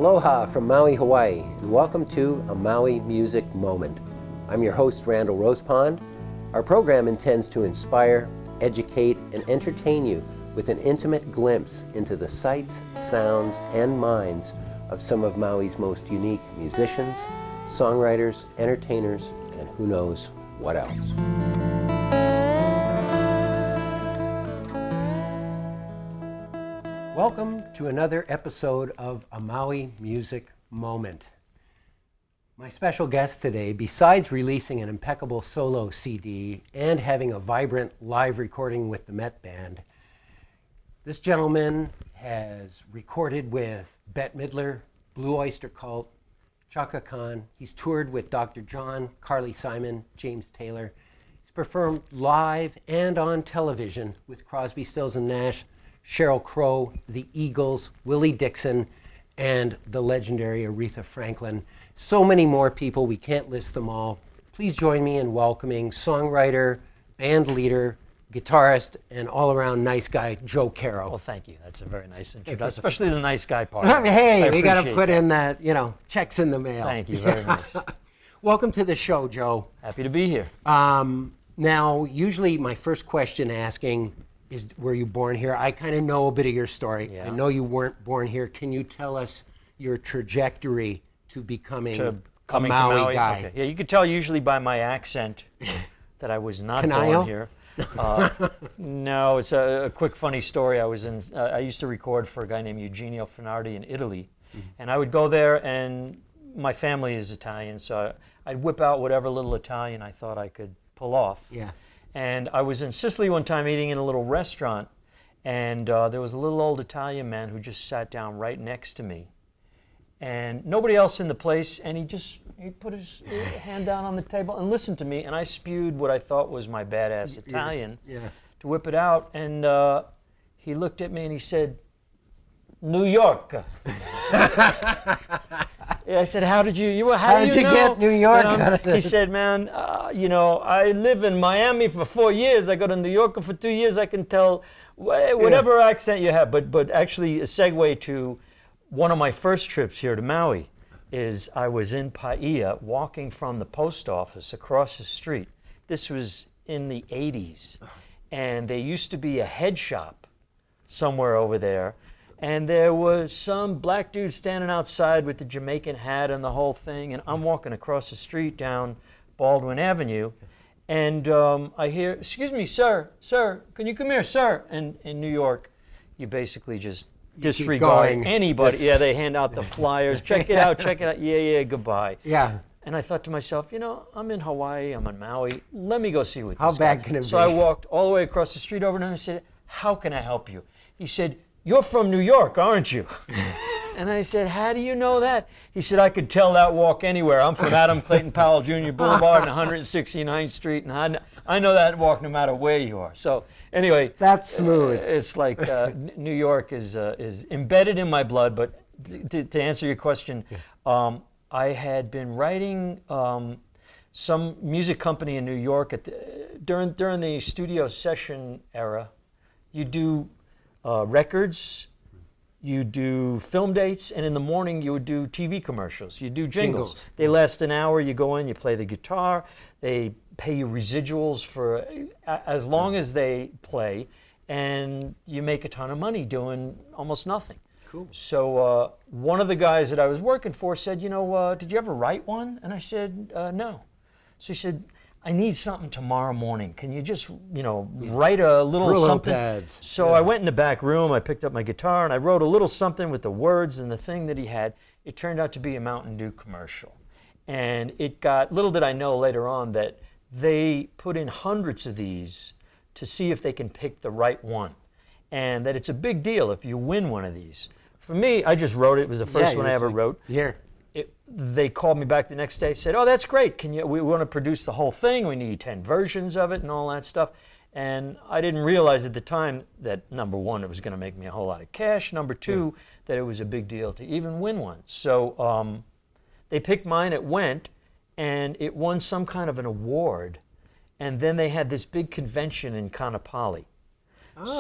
Aloha from Maui, Hawaii, and welcome to a Maui Music Moment. I'm your host, Randall Rospond. Our program intends to inspire, educate, and entertain you with an intimate glimpse into the sights, sounds, and minds of some of Maui's most unique musicians, songwriters, entertainers, and who knows what else. Welcome to another episode of A Maui Music Moment. My special guest today, besides releasing an impeccable solo CD and having a vibrant live recording with the Met Band, this gentleman has recorded with Bette Midler, Blue Oyster Cult, Chaka Khan. He's toured with Dr. John, Carly Simon, James Taylor. He's performed live and on television with Crosby, Stills and Nash, Sheryl Crow, the Eagles, Willie Dixon, and the legendary Aretha Franklin. So many more people, we can't list them all. Please join me in welcoming songwriter, band leader, guitarist, and all-around nice guy, Joe Caro. Well, thank you. That's a very nice introduction, especially the nice guy part. Hey, we got to put in that, checks in the mail. Thank you, very nice. Welcome to the show, Joe. Happy to be here. Now, usually my first question asking is, were you born here? I kind of know a bit of your story. Yeah. I know you weren't born here. Can you tell us your trajectory to becoming a Maui guy? Okay. Yeah, you could tell usually by my accent that I was not born here. No, it's a quick funny story. I used to record for a guy named Eugenio Finardi in Italy, and I would go there, and my family is Italian, so I'd whip out whatever little Italian I thought I could pull off. Yeah. And I was in Sicily one time eating in a little restaurant, and there was a little old Italian man who just sat down right next to me, and nobody else in the place, and he put his hand down on the table and listened to me, and I spewed what I thought was my badass Italian to whip it out, and he looked at me and he said, "New York." I said, how did you get New York? He said, man, I live in Miami for 4 years. I go to New York for 2 years. I can tell whatever accent you have. But actually, a segue to one of my first trips here to Maui is I was in Paia walking from the post office across the street. This was in the 80s. And there used to be a head shop somewhere over there. And there was some black dude standing outside with the Jamaican hat and the whole thing. And I'm walking across the street down Baldwin Avenue. And I hear, "Excuse me, sir, can you come here, sir?" And in New York, you basically just disregard anybody. Yeah, they hand out the flyers. Check it out. Yeah, goodbye. Yeah. And I thought to myself, I'm in Hawaii, I'm in Maui. Let me go see what How this bad guy. can it be? So I walked all the way across the street over to him and I said, "How can I help you?" He said, "You're from New York, aren't you?" And I said, "How do you know that?" He said, "I could tell that walk anywhere. I'm from Adam Clayton Powell Jr. Boulevard and 169th Street, and I know that walk no matter where you are." So anyway, that's smooth. It's like New York is embedded in my blood. But to answer your question, I had been writing some music company in New York during the studio session era. You do records, you do film dates, and in the morning you would do TV commercials. You do jingles. They last an hour. You go in, you play the guitar. They pay you residuals for as long as they play, and you make a ton of money doing almost nothing. Cool. So one of the guys that I was working for said, "Did you ever write one?" And I said, "No." So he said, "I need something tomorrow morning. Can you just, write a little Brillo something?" pads. So I went in the back room, I picked up my guitar, and I wrote a little something with the words and the thing that he had. It turned out to be a Mountain Dew commercial. And little did I know later on that they put in hundreds of these to see if they can pick the right one. And that it's a big deal if you win one of these. For me, I just wrote it. It was the first one I ever wrote. Here. They called me back the next day, said, "Oh, that's great. We want to produce the whole thing. We need 10 versions of it and all that stuff." And I didn't realize at the time that, number one, it was going to make me a whole lot of cash. Number two, that it was a big deal to even win one. So they picked mine, it went, and it won some kind of an award. And then they had this big convention in Kaanapali.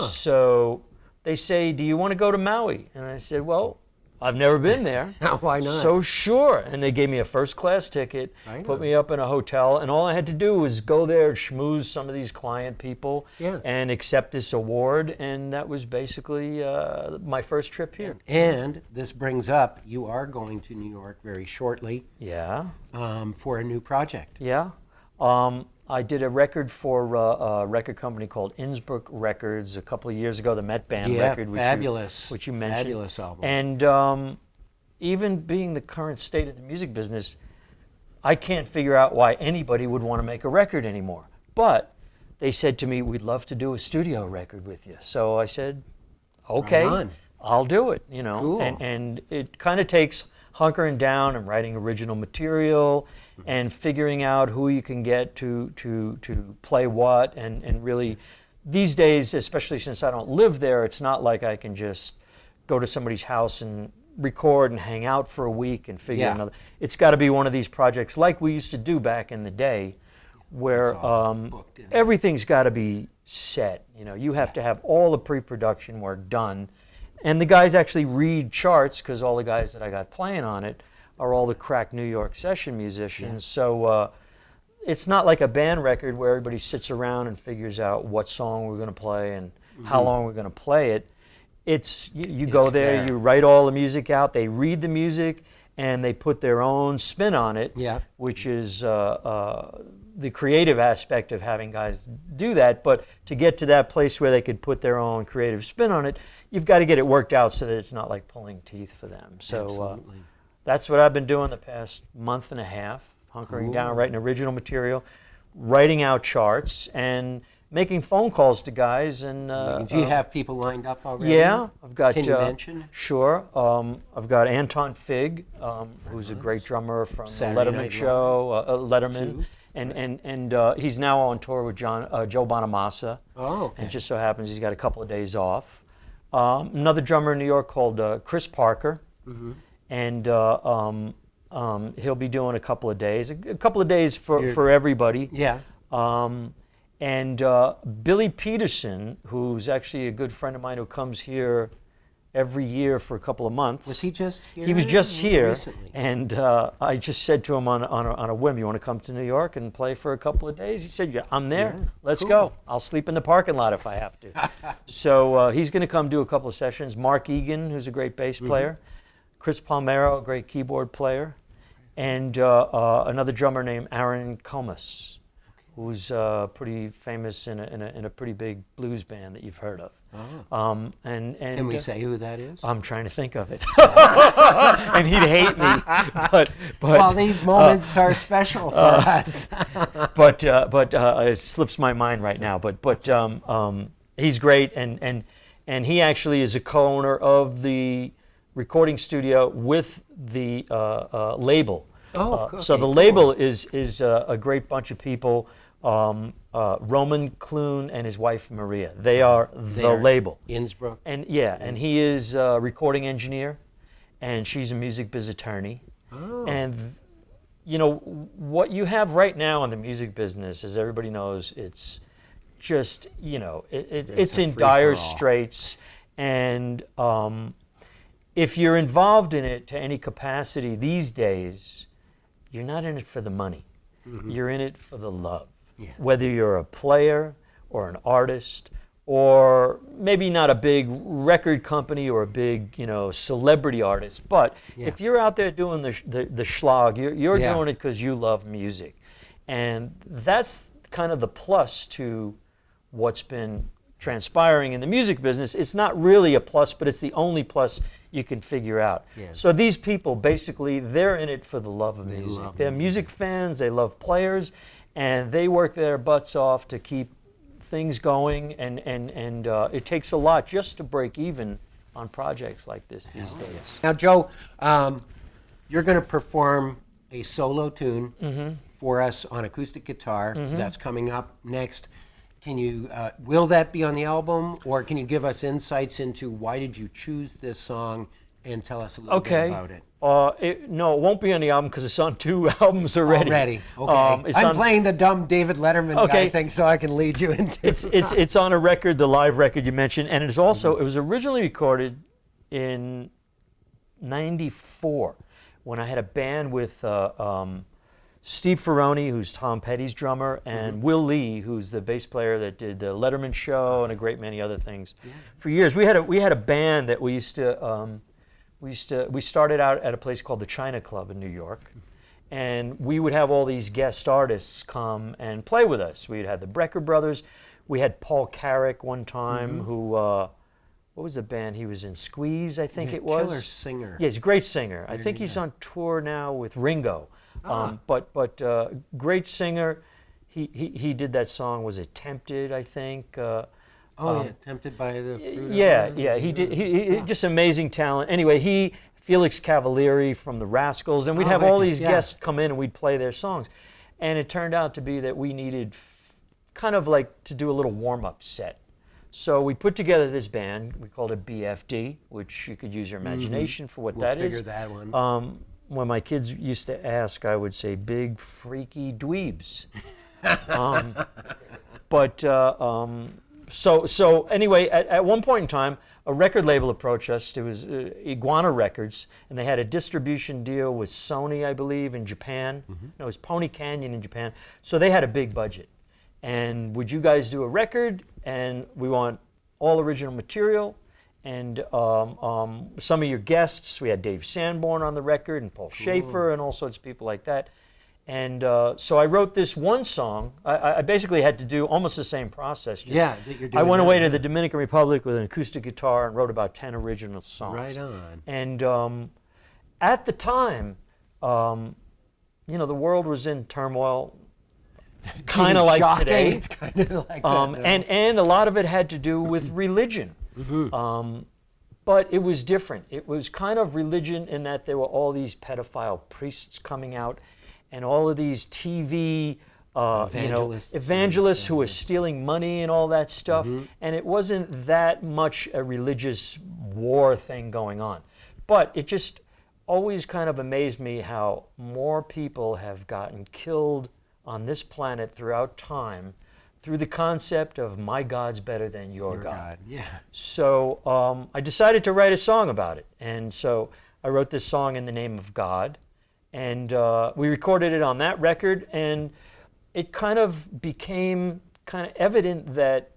So they say, "Do you want to go to Maui?" And I said, "Well, I've never been there. Why not? So sure. And they gave me a first class ticket, put me up in a hotel, and all I had to do was go there and schmooze some of these client people and accept this award. And that was basically my first trip here. And this brings up, you are going to New York very shortly. Yeah. For a new project. Yeah. I did a record for a record company called Innsbruck Records a couple of years ago, the Met Band record, which you mentioned. Fabulous album. And even being the current state of the music business, I can't figure out why anybody would want to make a record anymore. But they said to me, we'd love to do a studio record with you. So I said, okay, right, I'll do it, you know. Cool. And it kind of takes hunkering down and writing original material and figuring out who you can get to play what, and really these days, especially since I don't live there, it's not like I can just go to somebody's house and record and hang out for a week and figure another. It's got to be one of these projects like we used to do back in the day, where everything's got to be set. You know, you have to have all the pre-production work done. And the guys actually read charts, because all the guys that I got playing on it are all the crack New York session musicians. So it's not like a band record where everybody sits around and figures out what song we're going to play and how long we're going to play it. It's you go there, you write all the music out, they read the music, and they put their own spin on it, which is the creative aspect of having guys do that. But to get to that place where they could put their own creative spin on it, you've got to get it worked out so that it's not like pulling teeth for them. So that's what I've been doing the past month and a half, hunkering down, writing original material, writing out charts, and making phone calls to guys. And do you have people lined up already? Yeah, I've got. Can you mention? Sure. I've got Anton Fig, who's a great drummer from Saturday the Letterman Night show, Letterman, Too. and he's now on tour with Joe Bonamassa. Oh, okay. And just so happens he's got a couple of days off. Another drummer in New York called Chris Parker, and he'll be doing a couple of days for everybody. Yeah. And Billy Peterson, who's actually a good friend of mine who comes here every year for a couple of months. Was he just here? He was just here, recently. and I just said to him on a whim, "You want to come to New York and play for a couple of days?" He said, "Yeah, I'm there. Yeah, Let's cool. go. I'll sleep in the parking lot if I have to." So he's going to come do a couple of sessions. Mark Egan, who's a great bass player, Chris Palmero, a great keyboard player, and another drummer named Aaron Comas, who's pretty famous in a pretty big blues band that you've heard of. Oh. And Can we say who that is? I'm trying to think of it, and he'd hate me. But well, these moments are special for us. but it slips my mind right now. But he's great, and he actually is a co-owner of the recording studio with the label. Oh, okay, so the label is a great bunch of people. Roman Clune and his wife Maria. They are the label. Innsbruck. And and he is a recording engineer, and she's a music biz attorney. Oh. And you know what you have right now in the music business, as everybody knows, it's just it's in dire straits. And if you're involved in it to any capacity these days, you're not in it for the money. You're in it for the love. Yeah. Whether you're a player or an artist, or maybe not a big record company or a big celebrity artist, but if you're out there doing the schlag, you're doing it because you love music, and that's kind of the plus to what's been transpiring in the music business. It's not really a plus, but it's the only plus you can figure out. Yeah. So these people, basically, they're in it for the love of music. They're music fans, they love players, and they work their butts off to keep things going, and it takes a lot just to break even on projects like this these days. Now, Joe, you're going to perform a solo tune for us on acoustic guitar. That's coming up next. Can you, will that be on the album, or can you give us insights into why did you choose this song and tell us a little bit about it? No, it won't be on the album because it's on 2 albums already. Okay. I'm playing the dumb David Letterman guy thing, so I can lead you into it's on a record, the live record you mentioned, and it's also it was originally recorded in '94 when I had a band with Steve Ferroni, who's Tom Petty's drummer, and Will Lee, who's the bass player that did the Letterman Show and a great many other things. Yeah. For years, we had a band that we started out at a place called the China Club in New York, and we would have all these guest artists come and play with us. We'd had the Brecker Brothers. We had Paul Carrick one time, who, what was the band he was in? Squeeze, I think it was. Killer singer. Yeah, he's a great singer. I think he's on tour now with Ringo. But great singer. He did that song. Was it Tempted? I think. Tempted by the Fruit. Yeah. He did. He just amazing talent. Anyway, Felix Cavalieri from the Rascals, and we'd have all these guests come in and we'd play their songs, and it turned out to be that we needed kind of like to do a little warm-up set. So we put together this band. We called it BFD, which you could use your imagination for what that is. We'll figure that one. When my kids used to ask, I would say big freaky dweebs. So anyway, at one point in time, a record label approached us. It was Iguana Records, and they had a distribution deal with Sony, I believe, in Japan. No, it was Pony Canyon in Japan. So they had a big budget. And would you guys do a record? And we want all original material. And some of your guests, we had Dave Sanborn on the record and Paul Schaefer and all sorts of people like that. And so I wrote this one song. I basically had to do almost the same process. That you're doing. I went away to the Dominican Republic with an acoustic guitar and wrote about 10 original songs. Right on. And at the time, the world was in turmoil, kind of like today. It's kind of like that. And a lot of it had to do with religion. But it was different. It was kind of religion in that there were all these pedophile priests coming out and all of these TV evangelists who were stealing money and all that stuff. And it wasn't that much a religious war thing going on. But it just always kind of amazed me how more people have gotten killed on this planet throughout time through the concept of my God's better than your God. Yeah. So I decided to write a song about it. And so I wrote this song in the name of God. And we recorded it on that record. And it kind of became kind of evident that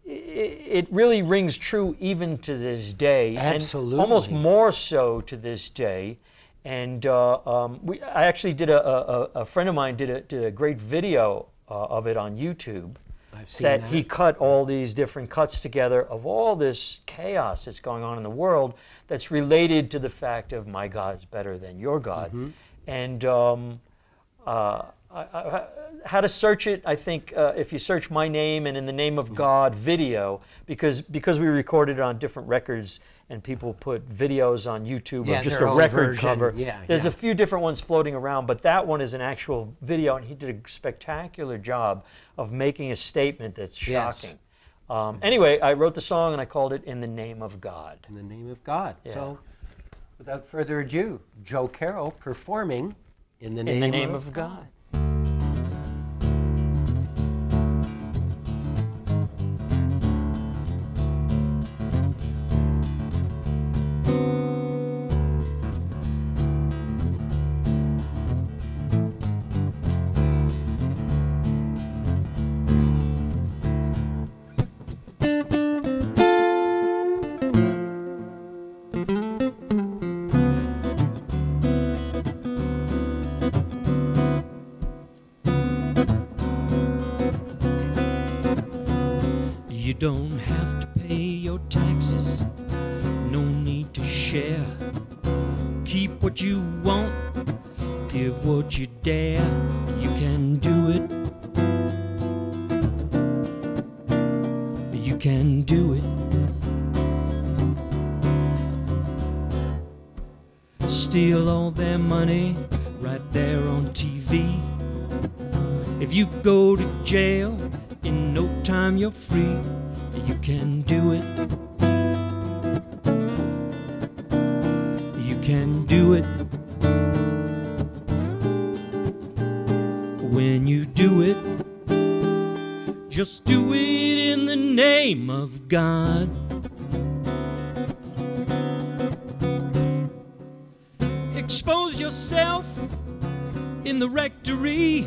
it really rings true even to this day. Absolutely. And almost more so to this day. And I actually did a friend of mine did a great video of it on YouTube. I've seen that. He cut all these different cuts together of all this chaos that's going on in the world that's related to the fact of my God's better than your God. And how to search it, I think if you search my name and in the name of God video, because we recorded it on different records and people put videos on YouTube of just a record cover. There's a few different ones floating around, but that one is an actual video, and he did a spectacular job of making a statement that's shocking. Anyway, I wrote the song and I called it In the Name of God. In the Name of God. Yeah. So, without further ado, Joe Caro performing In the Name of God. You don't have to pay your taxes, no need to share. Keep what you want, give what you dare. You can do it. You can do it. Steal all their money right there on TV. If you go to jail, in no time you're free. You can do it. You can do it. When you do it, just do it in the name of God. expose yourself in the rectory.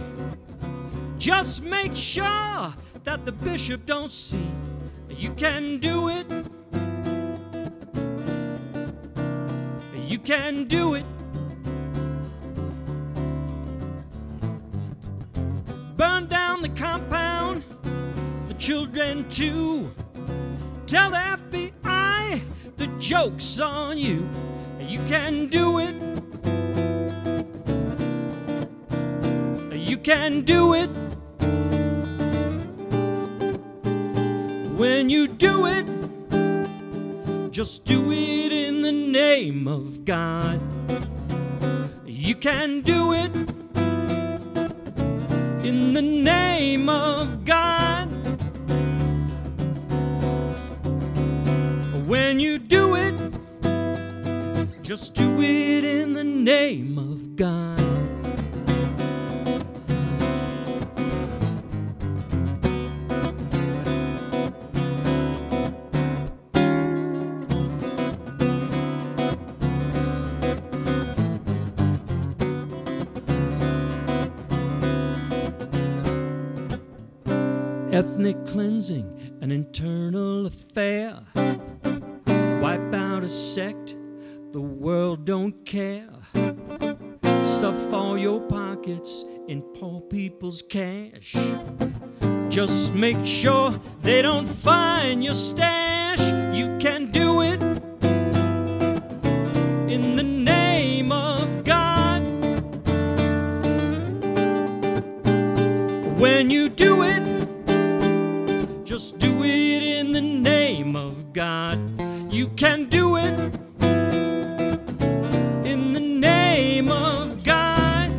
Just make sure that the bishop don't see. You can do it. You can do it. Burn down the compound, the children too. Tell the FBI the joke's on you. You can do it. You can do it. When you do it, just do it in the name of God. You can do it in the name of God. When you do it, just do it in the name of God. Ethnic cleansing, an internal affair. Wipe out a sect, the world don't care. Stuff all your pockets in poor people's cash. Just make sure they don't find your stash. You can do it in the name of God. When you do it, just do it in the name of God. You can do it in the name of God.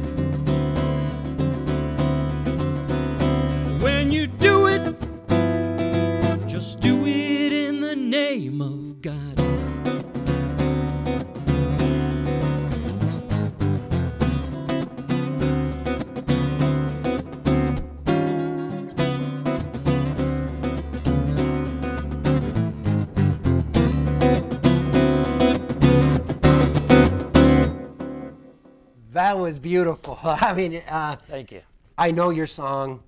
When you do it, just do it in the name of God. That was beautiful. I mean, Thank you. I know your song.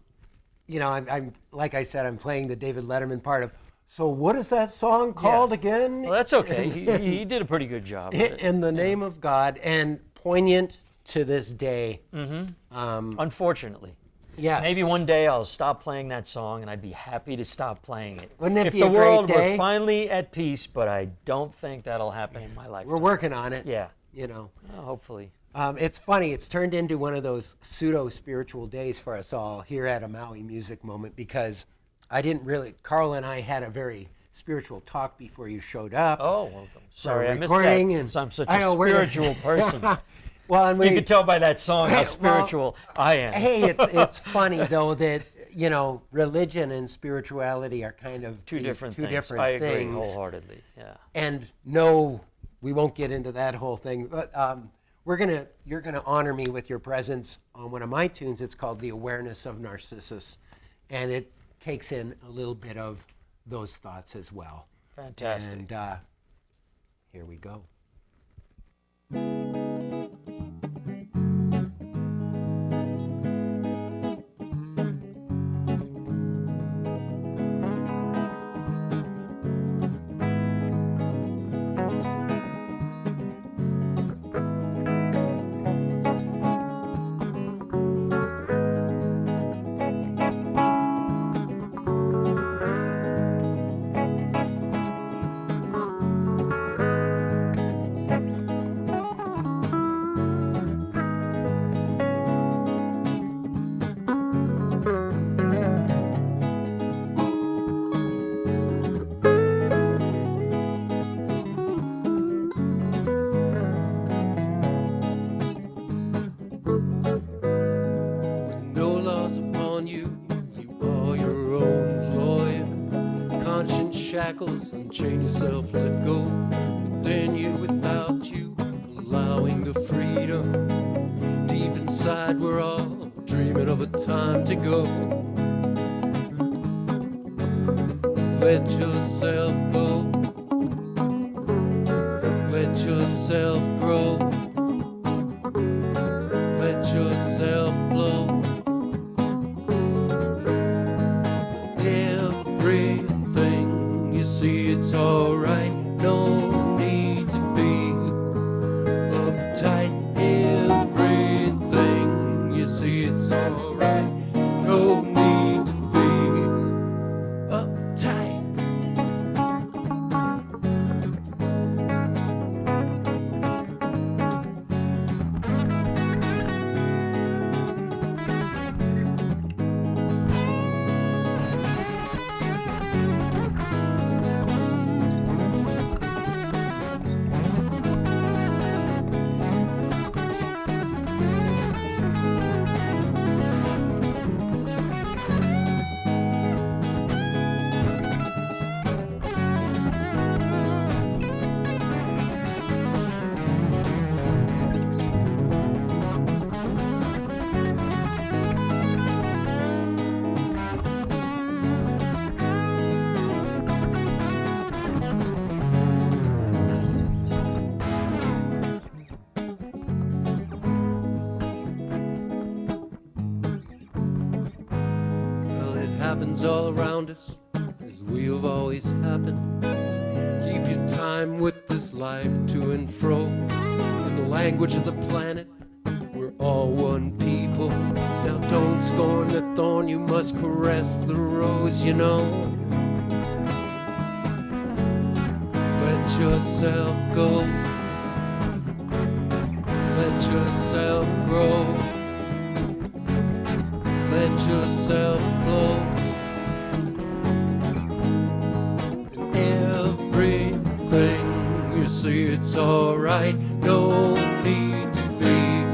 You know, I'm like I said, I'm playing the David Letterman part of. So what is that song called again? Well, that's okay. He did a pretty good job. With it. In the name of God, and poignant to this day. Unfortunately. Yes. Maybe one day I'll stop playing that song, and I'd be happy to stop playing it. Wouldn't it if be the a great world day? were finally at peace, but I don't think that'll happen in my lifetime. We're working on it. Yeah. You know. Well, hopefully. It's funny, it's turned into one of those pseudo-spiritual days for us all here at a Maui Music Moment, because Carl and I had a very spiritual talk before you showed up. Oh, well, sorry, I missed recording, that, and since I'm such I know, a spiritual person. Well, and You can tell by that song how Well, spiritual I am. Hey, it's funny though that, you know, religion and spirituality are kind of Two these different two things. different I agree things. wholeheartedly. Yeah. And no, we won't get into that whole thing, but you're gonna honor me with your presence on one of my tunes. It's called The Awareness of Narcissus, and it takes in a little bit of those thoughts as well. Fantastic. And here we go. Shackles, unchain yourself, let go within you, without you allowing the freedom. Deep inside we're all dreaming of a time to go. Let yourself go, let yourself grow. happens all around us, as we have always happened. Keep your time with this life to and fro. In the language of the planet, we're all one people. Now don't scorn the thorn, you must caress the rose, you know. Let yourself go. Let yourself grow. Let yourself flow. And everything you see, it's alright. No need to feel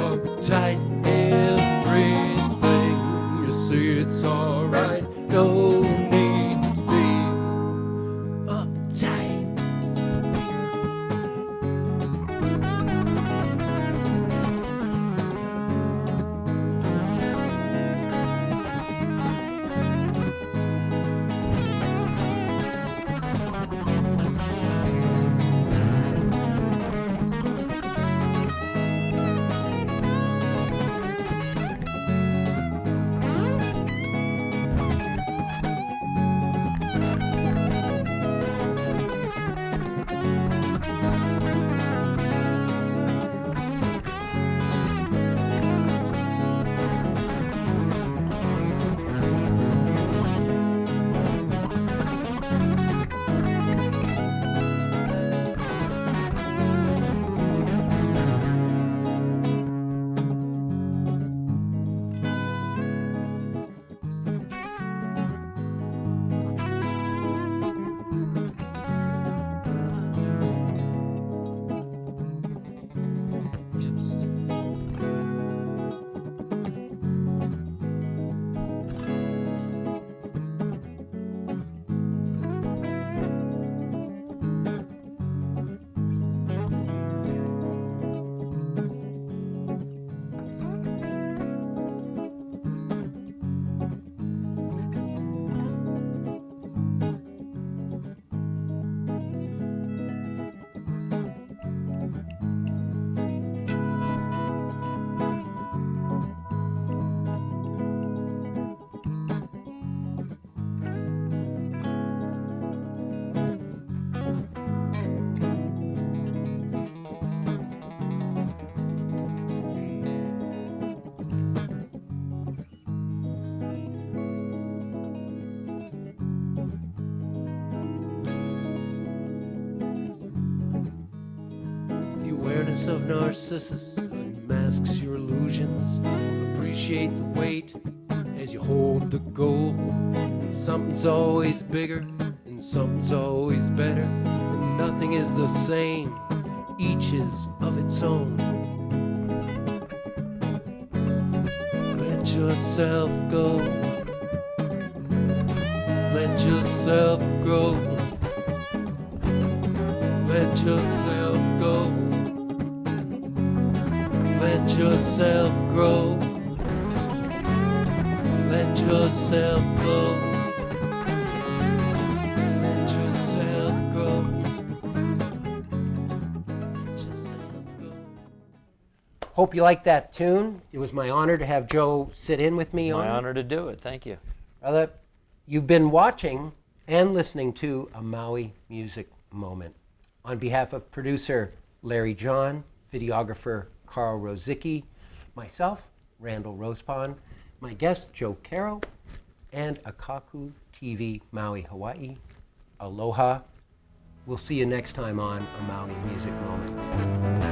uptight. Everything you see, it's alright. No need to feel uptight. Of Narcissus unmasks your illusions. Appreciate the wait as you hold the goal. Something's always bigger and something's always better, and nothing is the same, each is of its own. Let yourself go. Let yourself grow. Let yourself go. Let yourself grow. Let yourself flow. Let yourself grow. Let yourself go. Hope you liked that tune. It was my honor to have Joe sit in with me on My it. honor to do it. Thank you. Brother, you've been watching and listening to a Maui Music Moment. On behalf of producer Larry John, videographer Carl Rosicki, myself, Randall Rospond, my guest Joe Caro, and Akaku TV Maui, Hawaii. Aloha. We'll see you next time on a Maui Music Moment.